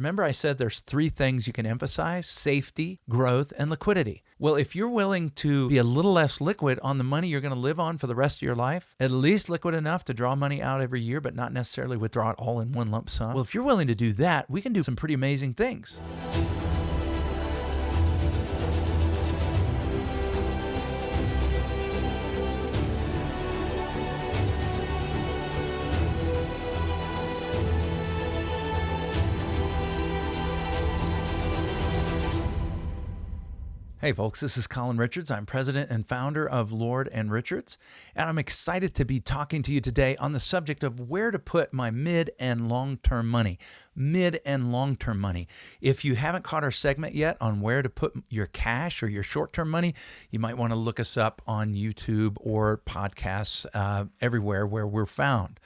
Remember I said there's 3 things you can emphasize: safety, growth, and liquidity. Well, if you're willing to be a little less liquid on the money you're going to live on for the rest of your life, at least liquid enough to draw money out every year, but not necessarily withdraw it all in one lump sum. Well, if you're willing to do that, we can do some pretty amazing things. Hey folks, this is Colin Richards. I'm president and founder of Lord & Richards, and I'm excited to be talking to you today on the subject of where to put my mid and long-term money. Mid and long-term money. If you haven't caught our segment yet on where to put your cash or your short-term money, you might want to look us up on YouTube or podcasts everywhere where we're found.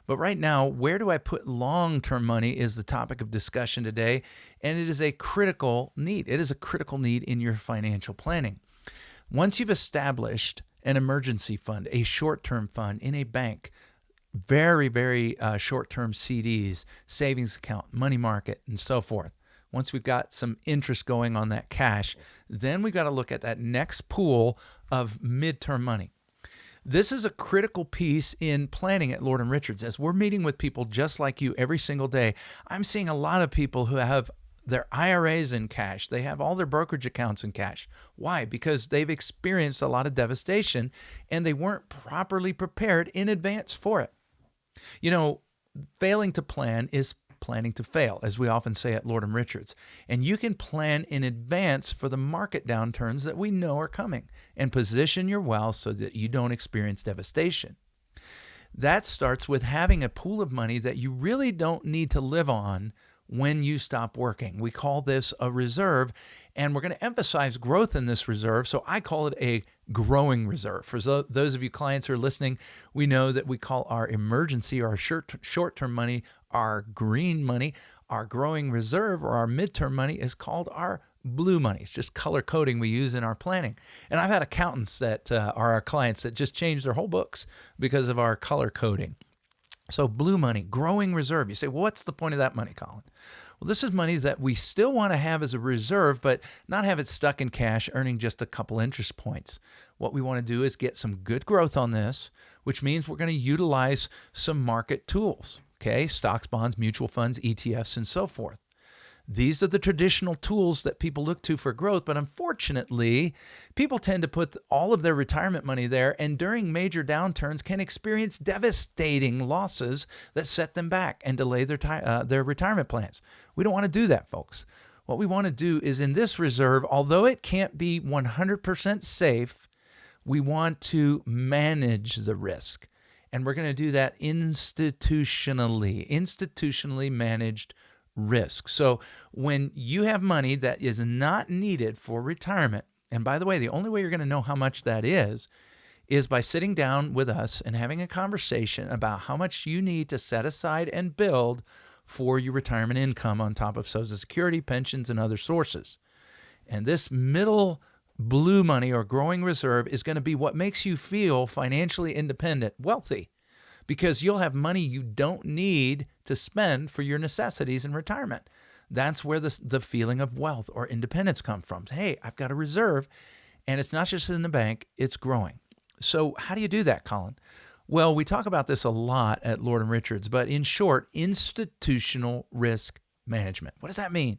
But right now, where do I put long-term money is the topic of discussion today, and it is a critical need. It is a critical need in your financial planning. Once you've established an emergency fund, a short-term fund in a bank, very short-term CDs, savings account, money market, and so forth. Once we've got some interest going on that cash, then we've got to look at that next pool of midterm money. This is a critical piece in planning at Lord & Richards. As we're meeting with people just like you every single day, I'm seeing a lot of people who have their IRAs in cash. They have all their brokerage accounts in cash. Why? Because they've experienced a lot of devastation and they weren't properly prepared in advance for it. You know, failing to plan is planning to fail, as we often say at Lord & Richards. And you can plan in advance for the market downturns that we know are coming and position your wealth so that you don't experience devastation. That starts with having a pool of money that you really don't need to live on when you stop working. We call this a reserve, and we're going to emphasize growth in this reserve, so I call it a growing reserve. For those of you clients who are listening, we know that we call our emergency or our short-term money our green money. Our growing reserve or our midterm money is called our blue money. It's just color coding we use in our planning. And I've had accountants that are our clients that just changed their whole books because of our color coding. So blue money, growing reserve. You say, well, what's the point of that money, Colin? Well, this is money that we still want to have as a reserve, but not have it stuck in cash, earning just a couple interest points. What we want to do is get some good growth on this, which means we're going to utilize some market tools, okay? Stocks, bonds, mutual funds, ETFs, and so forth. These are the traditional tools that people look to for growth, but unfortunately, people tend to put all of their retirement money there, and during major downturns can experience devastating losses that set them back and delay their retirement plans. We don't want to do that, folks. What we want to do is in this reserve, although it can't be 100% safe, we want to manage the risk. And we're going to do that institutionally managed risk. So when you have money that is not needed for retirement, and by the way, the only way you're going to know how much that is by sitting down with us and having a conversation about how much you need to set aside and build for your retirement income on top of Social Security, pensions, and other sources. And this middle blue money or growing reserve is going to be what makes you feel financially independent, wealthy, because you'll have money you don't need to spend for your necessities in retirement. That's where the feeling of wealth or independence comes from. Hey, I've got a reserve, and it's not just in the bank, it's growing. So how do you do that, Colin? Well, we talk about this a lot at Lord & Richards, but in short, institutional risk management. What does that mean?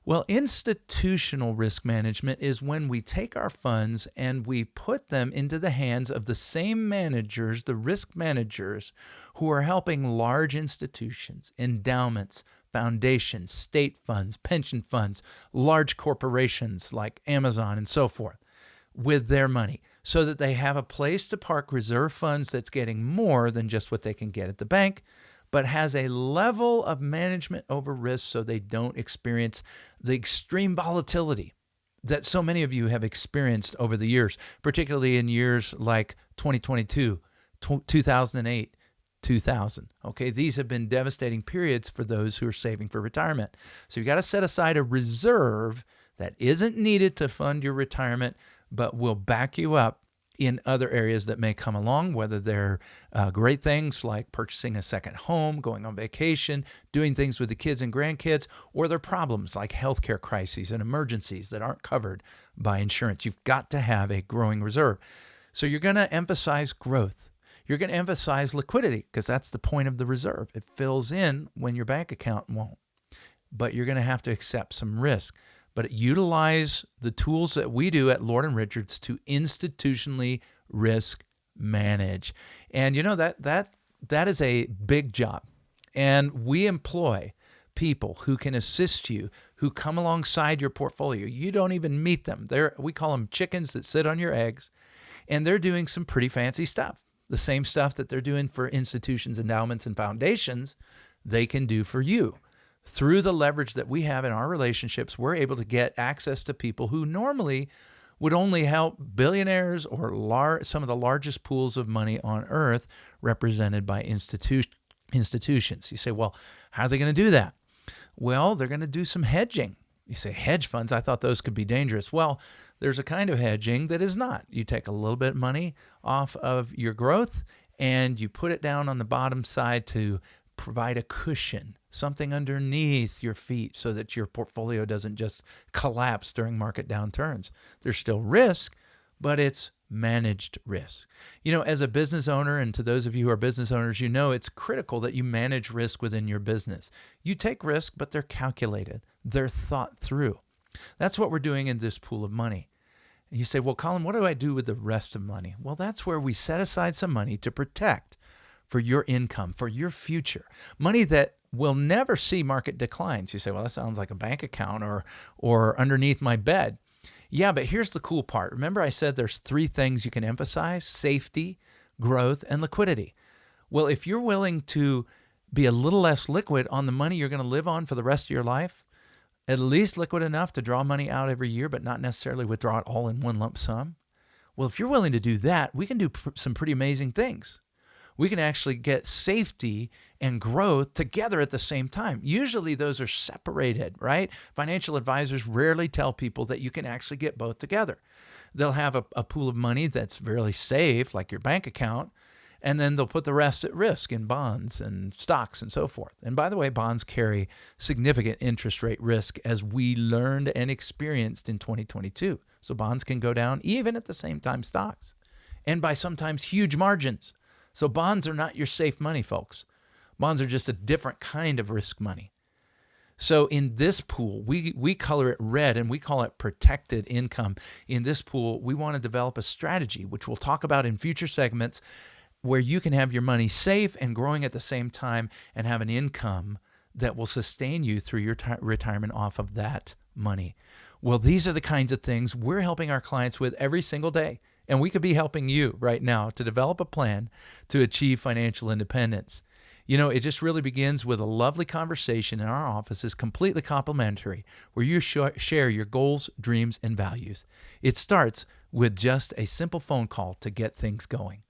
Well, institutional risk management is when we take our funds and we put them into the hands of the same managers, the risk managers, who are helping large institutions, endowments, foundations, state funds, pension funds, large corporations like Amazon and so forth, with their money, so that they have a place to park reserve funds that's getting more than just what they can get at the bank, but has a level of management over risk so they don't experience the extreme volatility that so many of you have experienced over the years, particularly in years like 2022, 2008, 2000. Okay, these have been devastating periods for those who are saving for retirement. So you got to set aside a reserve that isn't needed to fund your retirement, but will back you up in other areas that may come along, whether they're great things like purchasing a second home, going on vacation, doing things with the kids and grandkids, or they're problems like healthcare crises and emergencies that aren't covered by insurance. You've got to have a growing reserve. So you're going to emphasize growth. You're going to emphasize liquidity because that's the point of the reserve. It fills in when your bank account won't. But you're going to have to accept some risk. But utilize the tools that we do at Lord & Richards to institutionally risk manage. And you know that is a big job. And we employ people who can assist you, who come alongside your portfolio. You don't even meet them. We call them chickens that sit on your eggs, and they're doing some pretty fancy stuff. The same stuff that they're doing for institutions, endowments, and foundations, they can do for you. Through the leverage that we have in our relationships, we're able to get access to people who normally would only help billionaires or some of the largest pools of money on earth represented by institutions. You say, well, how are they going to do that? Well, they're going to do some hedging. You say, hedge funds, I thought those could be dangerous. Well, there's a kind of hedging that is not. You take a little bit of money off of your growth and you put it down on the bottom side to provide a cushion, something underneath your feet so that your portfolio doesn't just collapse during market downturns. There's still risk, but it's managed risk. You know, as a business owner, and to those of you who are business owners, you know it's critical that you manage risk within your business. You take risk, but they're calculated. They're thought through. That's what we're doing in this pool of money. You say, well, Colin, what do I do with the rest of money? Well, that's where we set aside some money to protect for your income, for your future, money that will never see market declines. You say, well, that sounds like a bank account or underneath my bed. Yeah, but here's the cool part. Remember I said there's three things you can emphasize: safety, growth, and liquidity. Well, if you're willing to be a little less liquid on the money you're going to live on for the rest of your life, at least liquid enough to draw money out every year, but not necessarily withdraw it all in one lump sum. Well, if you're willing to do that, we can do some pretty amazing things. We can actually get safety and growth together at the same time. Usually those are separated, right? Financial advisors rarely tell people that you can actually get both together. They'll have a pool of money that's really safe, like your bank account, and then they'll put the rest at risk in bonds and stocks and so forth. And by the way, bonds carry significant interest rate risk, as we learned and experienced in 2022. So bonds can go down even at the same time stocks, and by sometimes huge margins. So bonds are not your safe money, folks. Bonds are just a different kind of risk money. So in this pool, we color it red and we call it protected income. In this pool, we want to develop a strategy, which we'll talk about in future segments, where you can have your money safe and growing at the same time and have an income that will sustain you through your retirement off of that money. Well, these are the kinds of things we're helping our clients with every single day. And we could be helping you right now to develop a plan to achieve financial independence. You know, it just really begins with a lovely conversation in our office. Is completely complimentary, where you share your goals, dreams, and values. It starts with just a simple phone call to get things going.